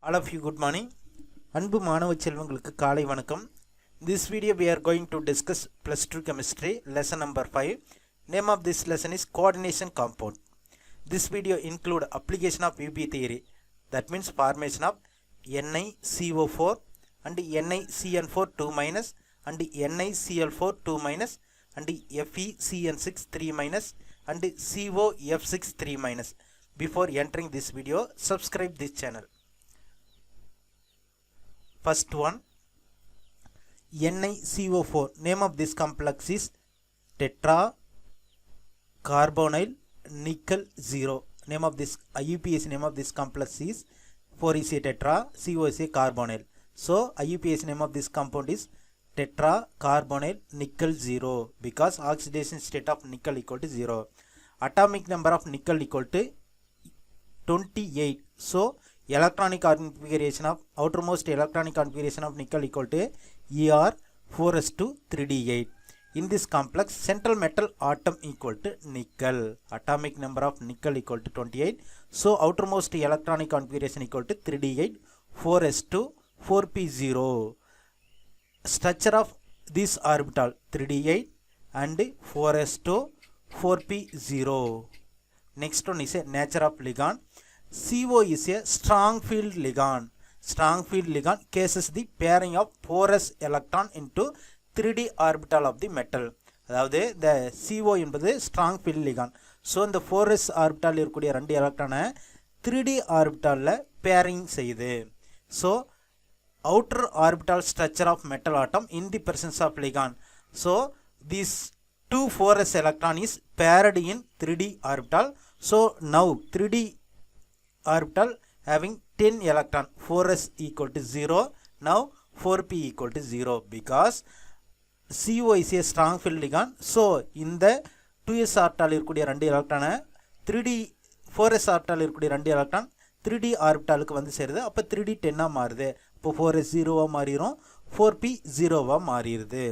All of you good morning. அன்பு மாணவ செல்வங்களுக்கு காலை வணக்கம். This video we are going to discuss plus 2 chemistry lesson number 5. Name of this lesson is coordination compound. This video include application of UV theory, that means formation of NiCO4 and NiCN4 2- and NiCl4 2- and FeCN6 3- and COF6 3-. Before entering this video, subscribe this channel. First one, NiCO4. Name of this complex is tetra carbonyl nickel 0. Name of this IUPAC name of this complex is 4 is a tetra, CO is a carbonyl. So IUPAC name of this compound is tetra carbonyl nickel 0 because oxidation state of nickel equal to 0. Atomic number of nickel equal to 28. So electronic configuration of outermost electronic configuration of nickel equal to Er 4s2 3d8. In this complex, central metal atom equal to nickel. Atomic number of nickel equal to 28. So outermost electronic configuration equal to 3d8 4s2 4p0. Structure of this orbital 3d8 and 4s2 4p0. Next one is a nature of ligand. CO is a strong field ligand. Strong field ligand cases the pairing of porous electron into 3d orbital of the metal. அதாவது the CO என்பது strong field ligand. So இந்த 4s orbital இருக்கக்கூடிய ரெண்டு எலக்ட்ரானை 3d orbitalல pairing செய்யுது. So outer orbital structure of metal atom in the presence of ligand. So this 2 4s electron is paired in 3d orbital. So now 3d orbital having 10 electron, 4s equal to 0, now 4p equal to 0 because CO is a strong field ligand. So in the 2s orbital இருக்கக்கூடிய ரெண்டு எலக்ட்ரானை 3d 4s orbital இருக்கக்கூடிய ரெண்டு electron 3d ஆர்பிட்டாலுக்கு வந்து சேருது. அப்போ 3d 10 மாறுது. அப்போ 4s 0 மாறிடும், 4p 0 மாறிடுது.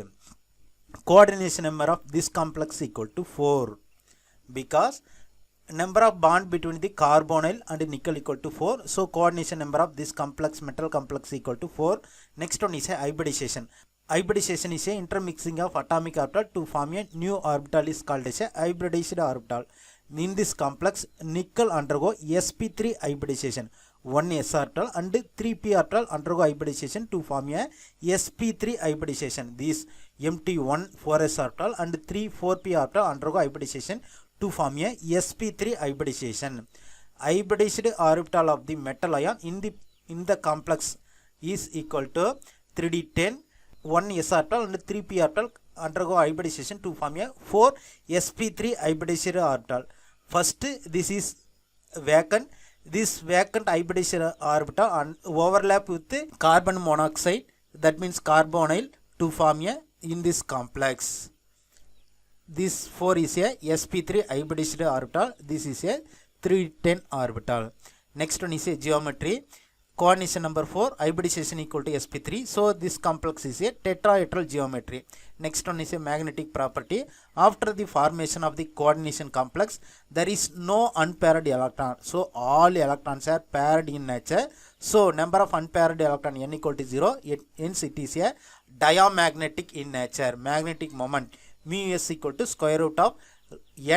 Coordination number of this complex equal to 4 because number of bond between the carbonyl and nickel equal to 4. So coordination number of this complex metal complex equal to 4. Next one is a hybridization. Hybridization is a intermixing of atomic orbital to form a new orbital is called as a hybridized orbital. In this complex, nickel undergo sp3 hybridization. 1 s orbital and 3p orbital undergo hybridization to form a sp3 hybridization. These mt1 4s orbital and 3 4p orbital undergo hybridization to form a sp3 hybridization. Hybridized orbital of the metal ion in the complex is equal to 3d10, 1 s orbital and 3p orbital undergo hybridization to form a 4 sp3 hybridized orbital. First, this is vacant. This vacant hybridized orbital overlap with the carbon monoxide, that means carbonyl, to form a in this complex. This 4 is a sp3 hybridized orbital. This is a 310 orbital. Next one is a geometry. Coordination number 4, hybridization equal to sp3. So this complex is a tetrahedral geometry. Next one is a magnetic property. After the formation of the coordination complex, there is no unpaired electron. So all electrons are paired in nature. So number of unpaired electron n equal to 0. Hence it is a diamagnetic in nature. Magnetic moment mu s equal to square root of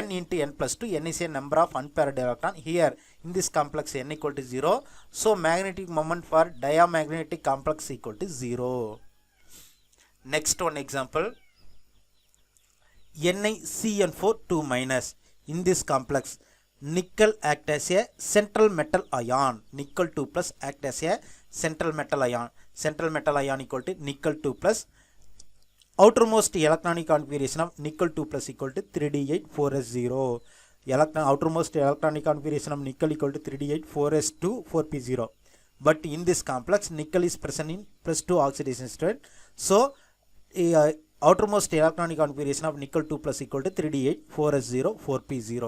n into n plus 2. N is a number of unpaired electron. Here in this complex n equal to 0. So magnetic moment for diamagnetic complex equal to 0. Next one example, NiCN4 2-. In this complex, nickel act as a central metal ion. Nickel 2 plus act as a central metal ion. Central metal ion equal to nickel 2 plus. Outermost electronic configuration of nickel 2 plus equal to 3d8 4s0. Outermost electronic configuration of nickel equal to 3d8 4s2 4p0. But in this complex, nickel is present in +2 oxidation state. So outermost electronic configuration of nickel 2 plus equal to 3d8 4s0 4p0.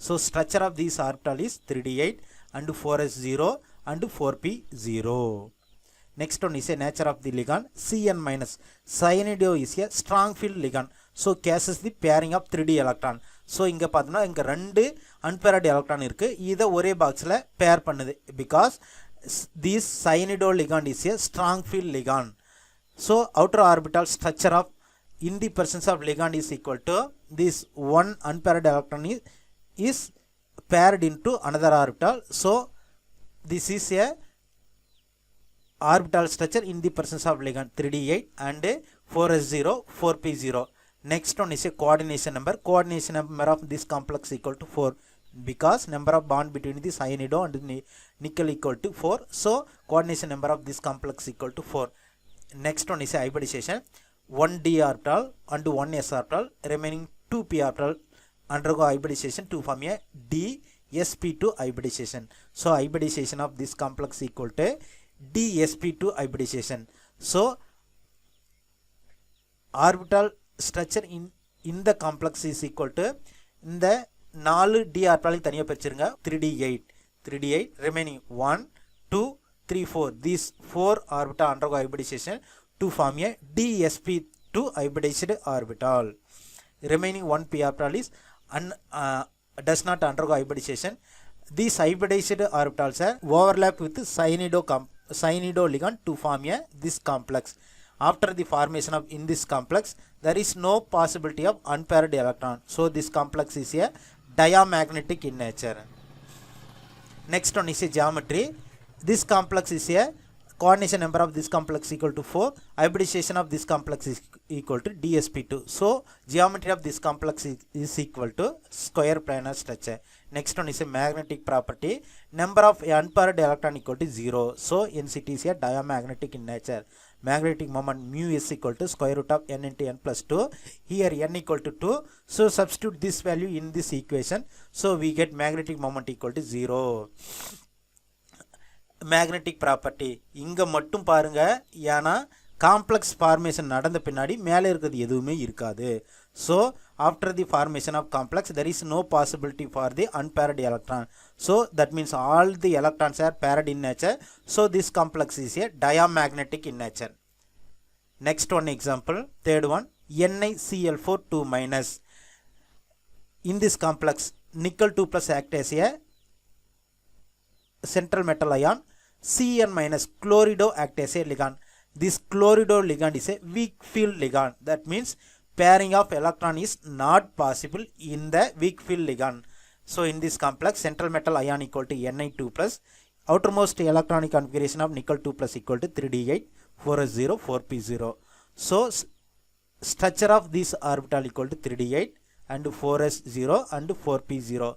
So structure of this orbital is 3d8 and 4s0 and 4p0. Next one is a nature of the ligand. Cn-. Cyanide is a strong field ligand. So cases the pairing of 3d electron. So இங்க பார்த்தோம்னா இங்க ரெண்டு unpaired electron இருக்கு. இதை ஒரே பாக்ஸ்ல pair பண்ணுது because this cyanide is a strong field ligand. So outer orbital structure of in the presence of ligand is equal to this one unpaired electron is paired into another orbital. So this is a orbital structure in the presence of ligand 3d8 and 4s0 4p0. Next one is a coordination number. Coordination number of this complex equal to 4 because number of bond between the cyanide and nickel equal to 4. So coordination number of this complex equal to 4. Next one is a hybridization. 1 d orbital and 1 s orbital, remaining 2 p orbital undergo hybridization to form a d sp2 hybridization. So hybridization of this complex equal to d sp2 hybridization. So orbital structure in the complex is equal to in the 4 d orbital தனியா பிரிச்சிருங்க 3d8 remaining 1 2 3 4 these 4 orbital undergo hybridization to form a dsp2 hybridized orbital. Remaining 1 p orbital is does not undergo hybridization. These hybridized orbitals overlap with cyanide ligand to form a this complex. After the formation of in this complex, there is no possibility of unpaired electron. So this complex is a diamagnetic in nature. Next one is a geometry. This complex is a coordination number of this complex equal to 4. Hybridization of this complex is equal to dsp2. So geometry of this complex is equal to square planar structure. Next one is a magnetic property. Number of unpaired electron equal to 0. So NCT is a diamagnetic in nature. Magnetic moment mu is equal to square root of n into n plus 2. Here n equal to 2. So substitute this value in this equation. So we get magnetic moment equal to 0. Magnetic property இங்கே மட்டும் பாருங்க, ஏன்னா complex formation நடந்த பின்னாடி மேலே இருக்கிறது எதுவுமே இருக்காது. So after the formation of complex there is no possibility for the unpaired electron. So that means all the electrons are paired in nature. So this complex is a diamagnetic in nature. Next one example, third one, NiCl4 2 minus. In this complex, nickel 2 plus act as a central metal ion. Cn minus chlorido act as a ligand. This chlorido ligand is a weak field ligand. That means pairing of electron is not possible in the weak field ligand. So in this complex, central metal ion equal to Ni2 plus. Outermost electronic configuration of nickel 2 plus equal to 3d8 4s0 4p0. So structure of this orbital equal to 3d8 and 4s0 and 4p0.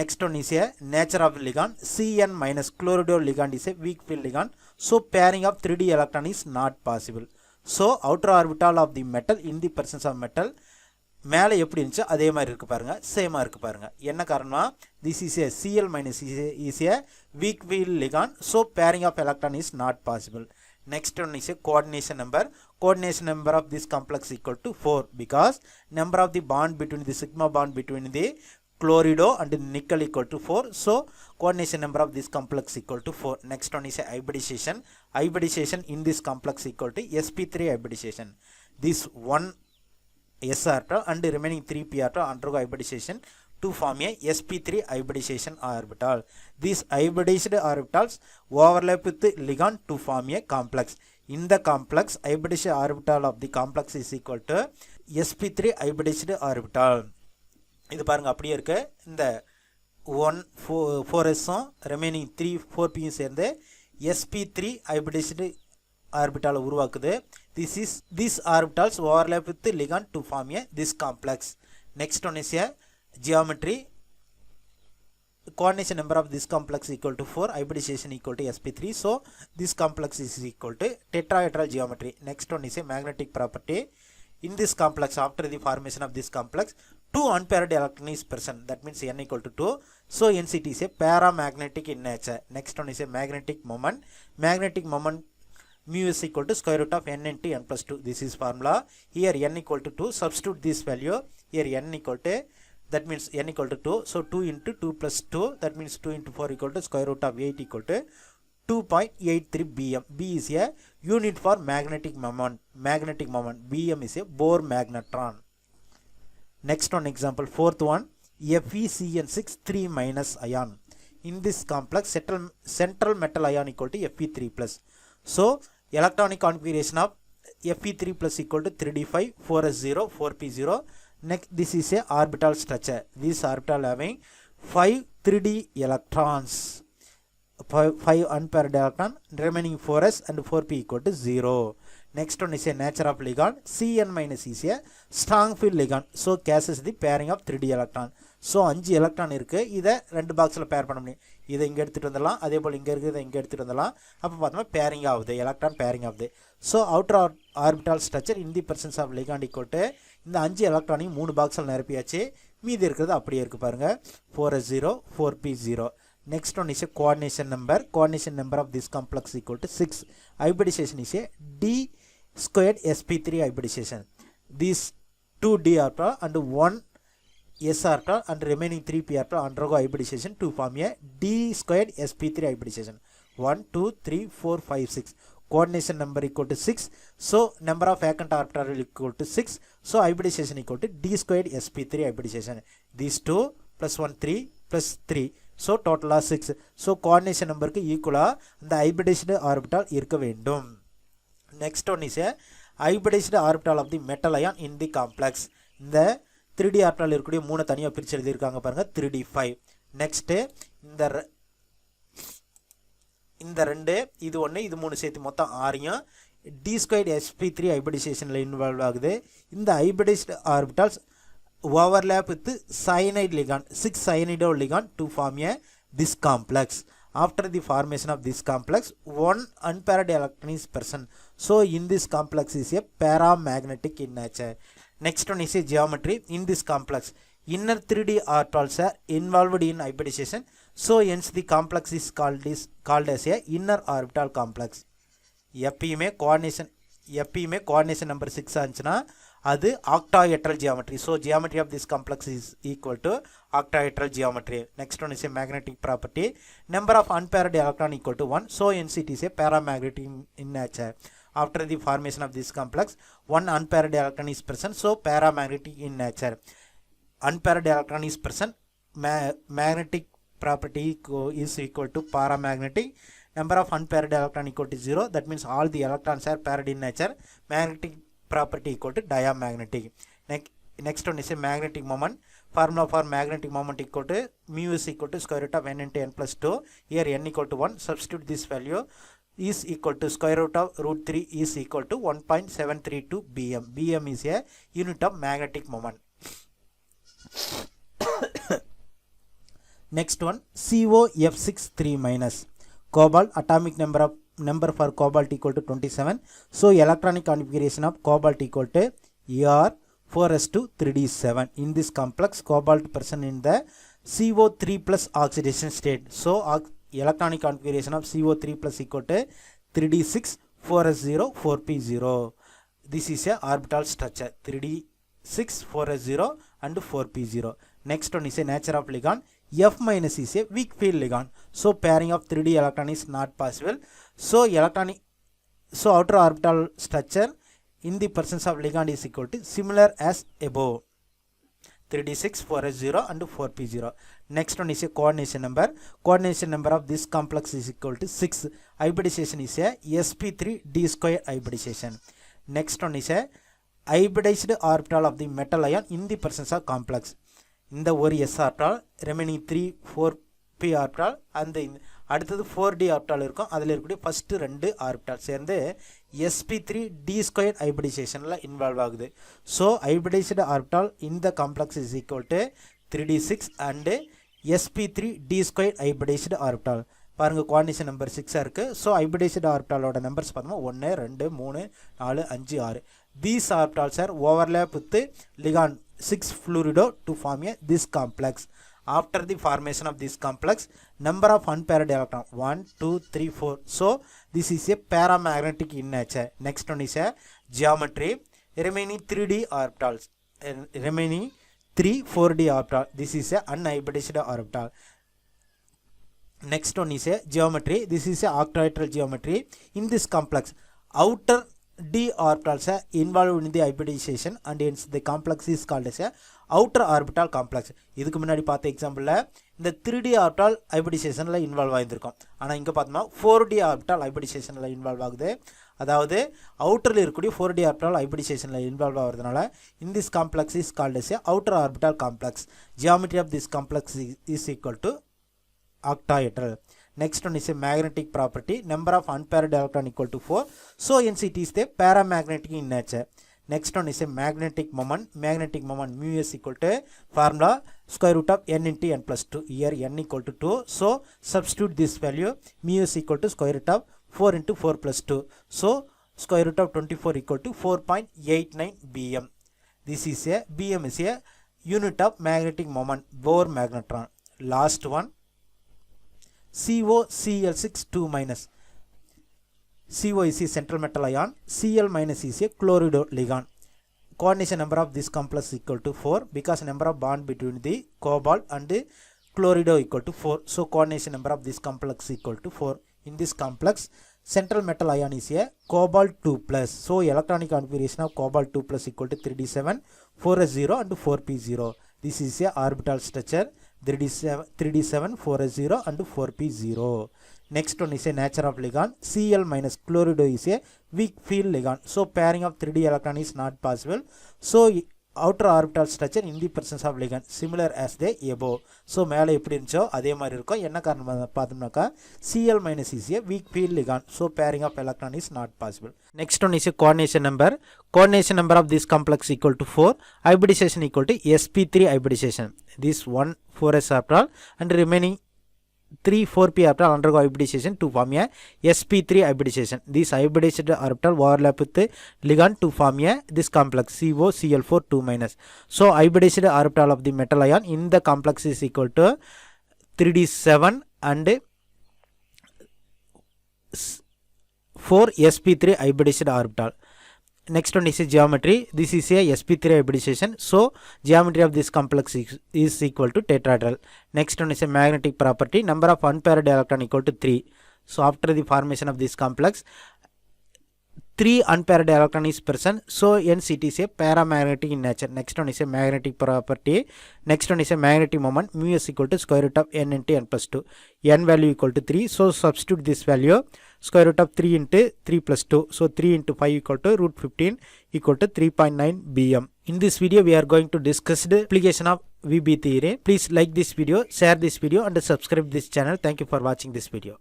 Next one is a nature of ligand. Cn minus chlorido ligand is a weak field ligand. So pairing of 3d electron is not possible. So outer orbital of the metal in the presence of metal மேலே எப்படி இருந்துச்சு அதே மாதிரி இருக்கு பாருங்க, சேமாக இருக்கு பாருங்க. என்ன காரணமா, this is a Cl minus is a weak field ligand. So pairing of electron is not possible. Next one is a coordination number. Coordination number of this complex equal to 4 because number of the bond between the sigma bond between the chlorido and nickel equal to 4. So coordination number of this complex equal to 4. Next one is a hybridization. Hybridization in this complex equal to sp3 hybridization. This one s orbital and remaining 3 p orbital undergo hybridization to form a sp3 hybridization orbital. These hybridized orbitals overlap with the ligand to form a complex. In the complex, hybridized orbital of the complex is equal to sp3 hybridized orbital. இது பாருங்க அப்படியே இருக்கு. இந்த 1 4s remaining 3 4p சேர்ந்து sp3 hybridized orbital உருவாக்குது. These orbitals overlap with the ligand to form a this complex. Next one is a geometry. Coordination number of this complex equal to 4. Hybridization equal to sp3. So this complex is equal to tetrahedral geometry. Next one is a magnetic property. In this complex, after the formation of this complex, 2 unpaired electron is present. That means n equal to 2. So NCT is a paramagnetic in nature. Next one is a magnetic moment. Magnetic moment mu is equal to square root of n into n plus 2. This is formula. Here n equal to 2. Substitute this value. Here n equal to, that means n equal to 2. So 2 into 2 plus 2. That means 2 into 4 equal to square root of 8 equal to 2.83 bm. B is a unit for magnetic moment. Magnetic moment. Bm is a Bohr magnetron. Next one example, fourth one, FeCN6 3 minus ion. in this complex central metal ion equal to Fe3 plus. So electronic configuration of Fe3 plus equal to 3d5 4s0 4p0. Next, this is a orbital structure. This orbital having 5 3d electrons, 5 unpaired electron, remaining 4s and 4p equal to 0. Next one is a nature of ligand. Cn minus is a strong field ligand. So cases the pairing of 3d electron. So 5 electron இருக்கு. இதை 2 பாக்ஸில் பேர் பண்ண முடியும். இதை இங்கே எடுத்துகிட்டு வந்துடலாம், அதே போல் இங்கே இருக்குது இங்கே எடுத்துகிட்டு வந்துடலாம். அப்போ பார்த்தோம்னா பேரிங் ஆகுது, எலக்ட்ரான் பேரிங் ஆகுது. So outer orbital structure in the presence of ligand equal to இந்த 5 எலக்ட்ரானையும் 3 பாக்ஸில் நிரப்பியாச்சு. மீதி இருக்கிறது அப்படியே இருக்குது பாருங்கள், 4s0 4p0. Next one is a coordination number. Coordination number of this complex equal to 6. Hybridization is a d squared sp3 hybridization. These 2 d orbital and 1 s orbital and remaining 3 p orbital undergo hybridization to form a d squared sp3 hybridization. 1 2 3 4 5 6. Coordination number equal to 6. So number of vacant orbital equal to 6. So hybridization equal to d squared sp3 hybridization. These 2 plus 1 3 plus 3. So total 6. So coordination number க்கு equal the hybridized orbital இருக்க வேண்டும். Next one is a hybridized orbital of the metal ion in the complex. இந்த 3d orbital இருக்கக்கூடிய 3 தனியா பிரிச்சு எழுதி இருக்காங்க பாருங்க, 3d5. Next இந்த 2 இது 1 இது 3 சேர்த்து மொத்தம் 6யும் d squared sp3 hybridization involve ஆகுது. இந்த hybridized orbitals overlap with cyanide ligand, 6 cyanide ligand to form a this complex. After the formation of this complex, one unpaired electron is present. So in this complex is a paramagnetic in nature. Next one is a geometry. In this complex, inner 3d orbitals are involved in hybridization. So hence the complex is called as a inner orbital complex. எப்பயுமே coordination number 6 ஆச்சுன்னா அது octahedral geometry. So geometry of this complex is equal to octahedral geometry. Next one is a magnetic property. Number of unpaired electron equal to 1. So hence it is a paramagnetic in nature. After the formation of this complex, one unpaired electron is present. So paramagnetic in nature. Unpaired electron is present. Magnetic property is equal to paramagnetic. Number of unpaired electron equal to 0. That means all the electrons are paired in nature. Magnetic property equal to diamagnetic. Next one is a magnetic moment. Formula for magnetic moment equal to mu is equal to square root of n into n plus 2. Here n equal to 1. Substitute this value is equal to square root of root 3 is equal to 1.732 bm. Bm is a unit of magnetic moment. Next one, COF6 3-. Cobalt, atomic number for cobalt equal to 27. So electronic configuration of cobalt equal to Er 4s2 3d7. In this complex, cobalt present in the CO3 plus oxidation state. So electronic configuration of CO3 plus equal to 3d6 4s0 4p0. This is a orbital structure, 3d6 4s0 and 4p0. Next one is a nature of ligand. F minus is a weak field ligand. So pairing of 3d electron is not possible. So outer orbital structure in the presence of ligand is equal to similar as above, 3d6 4s0 and 4p0. Next one is a coordination number. Coordination number of this complex is equal to 6. Hybridization is a sp3 d square hybridization. Next one is a hybridized orbital of the metal ion in the presence of complex. இந்த ஒரு s orbital, remaining 3 4p orbital and அடுத்தது 4d orbital இருக்கும். அதில் இருக்கக்கூடிய first 2 orbital சேர்ந்து sp3 d squared hybridization involve ஆகுது. So hybridized orbital in the complex is equal to 3d6 and sp3 d squared hybridized orbital. பாருங்கள், coordination number 6 இருக்குது. So hybridized orbitalோட numbers பார்த்தோம்னா 1 2 3 4 5 6. These orbitals are overlap with ligand 6 fluorido to form this complex. After the formation of this complex, number of unpaired electron 1 2 3 4. So this is a paramagnetic in nature. Next one is a geometry. Remaining 3d orbitals, remaining 3 4d orbital. This is a unhybridized orbital. Next one is a geometry. This is a octahedral geometry. In this complex, outer d orbitals are involved in the hybridization and hence the complex is called as a outer orbital complex. இதுக்கு முன்னாடி பார்த்த எக்ஸாம்பிளில் இந்த 3D orbital ஹைபிரிடைசேஷனில் involve ஆகியிருக்கும். ஆனால் இங்கே பார்த்தோம்னா 4D orbital ஹைபிரிடைசேஷனில் இன்வால்வ் ஆகுது. அதாவது அவுட்டரில் இருக்கக்கூடிய 4D ஆர்பிட்டால் ஹைபிரிடைசேஷனில் இன்வால்வ் ஆகிறதுனால in this complex is called as outer orbital complex. Geometry of this complex is equal to octahedral. Next one is a magnetic property. Number of unpaired electron equal to 4. So hence it is the paramagnetic in nature. Next one is a magnetic moment. Magnetic moment mu s equal to formula square root of n into n plus 2. Here n equal to 2. So substitute this value. Mu s equal to square root of 4 into 4 plus 2. So square root of 24 equal to 4.89 bm. This is a bm is a unit of magnetic moment. Bohr magnetron. Last one. COCl6 2 minus. CO is a central metal ion. Cl minus is a chloride ligand. Coordination number of this complex is equal to 4 because number of bond between the cobalt and the chloride equal to 4. So coordination number of this complex is equal to 4. In this complex, central metal ion is a cobalt 2 plus. So electronic configuration of cobalt 2 plus equal to 3d7, 4s0 and 4p0. This is a orbital structure. 3d7, 4s0 and 4p0. Next one is a nature of ligand. Cl minus chloride is a weak field ligand. So pairing of 3d electron is not possible. So outer orbital structure in the presence of ligand similar as the above. So மேலே எப்படி இருந்துச்சோ அதே மாதிரி இருக்கும். என்ன காரணம் பார்த்தோம்னாக்கா Cl minus is a weak field ligand. So pairing of electron is not possible. Next one is a coordination number. Coordination number of this complex equal to 4. Hybridization equal to sp3 hybridization. This 1 4s orbital and remaining 3 4p orbital undergo hybridization to form a sp3 hybridization. This hybridized orbital overlap with the ligand to form a this complex COCl4 2 minus. So hybridized orbital of the metal ion in the complex is equal to 3d7 and 4 sp3 hybridized orbital. Next one is a geometry. This is a sp3 hybridization. So geometry of this complex is equal to tetrahedral. Next one is a magnetic property. Number of unpaired electron equal to 3. So after the formation of this complex, 3 unpaired electron is present. So hence it is a paramagnetic in nature. Next one is a magnetic property. Next one is a magnetic moment. Mu s equal to square root of n into n plus 2. N value equal to 3. So substitute this value. Square root of 3 into 3 plus 2. So 3 into 5 equal to root 15 equal to 3.9 bm. In this video we are going to discuss the application of VB theory. Please like this video, share this video and subscribe this channel. Thank you for watching this video.